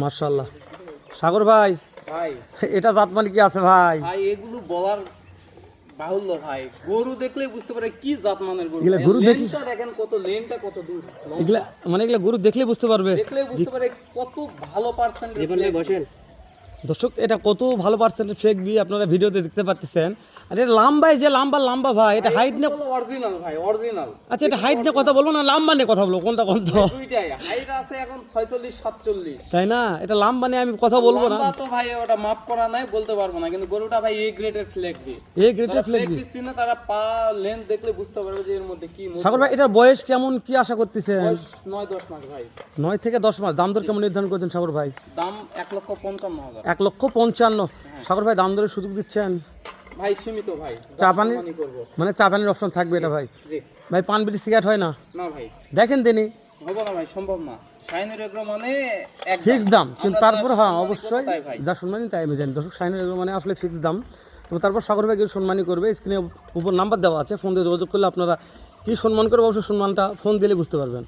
মাশাআল্লাহ। সাগর ভাই, ভাই এটা জাত মানে কি আছে ভাই? ভাই এগুলো বলার বাহুল্য ভাই, গরু দেখলে বুঝতে পারে কি জাত মানের গরু। এগুলা গরু দেখলে লেনটা দেখেন কত, লেনটা কত দূর, এগুলা মানে এগুলা গরু দেখলে বুঝতে পারবে। দেখলে বুঝতে পারে কত ভালো পার্সেন্টেজ। বসেন দর্শক, এটা কত ভালো পার্সেন্টের ফ্লেক দিয়ে আপনারা ভিডিওতে দেখতে পাচ্ছেন। আর এটা লাম্বাই যে লম্বা ভাই, এটা হাইট না? অরিজিনাল ভাই, অরিজিনাল। আচ্ছা, এটা হাইট নিয়ে কথা বলবো না লাম্বা নিয়ে কথা বলবো, কোনটা কোন? তো দুইটাই হাইট আছে এখন 46 47, তাই না? এটা লাম্বা নিয়ে আমি কথা বলবো না। লম্বা তো ভাই ওটা মাপ করা নাই, বলতে পারবো না, কিন্তু গরুটা ভাই এ গ্রেডের ফ্লেক দিয়ে। এই গ্রেটের ফ্লেক দিয়ে পিস না, তারা পা লেন্থ দেখলে বুঝতে পারবে যে এর মধ্যে কি মধ্যে। সাগর ভাই, এটার বয়স কেমন, কি আশা করতেছেন? 9-10 মাস ভাই। 9 থেকে 10 মাস। দাম দর কেমন নির্ধারণ করছেন সাগর ভাই? দাম 1,55,000। 1,55,000। সাগর ভাই, দাম দরের সুযোগ দিচ্ছেন? ভাই সীমিত ভাই, চা পানি করব। মানে চা পানির অপশন থাকবে এটা ভাই? জি ভাই, পান বিড়ি সিগারেট হয় না? না ভাই, দেখেন দিনই হবে না ভাই, সম্ভব না। শাইনের এগ্রো মানে এক ফিক্স দাম, কিন্তু আমরা তারপর যা হ্যাঁ সম্মানী অবশ্যই করবো তাই ভাই। যা সম্মানী তাই আমি জানি। দর্শক, শাইনের এগুলো মানে আসলে ফিক্স দাম। তো তারপর সাগর ভাই কিছু সম্মানী করবে, স্ক্রিনে উপর নাম্বার দেওয়া আছে, ফোন দিয়ে যোগাযোগ করলে আপনারা কি সম্মান করবে অবশ্যই সম্মানটা ফোন দিলে বুঝতে পারবেন।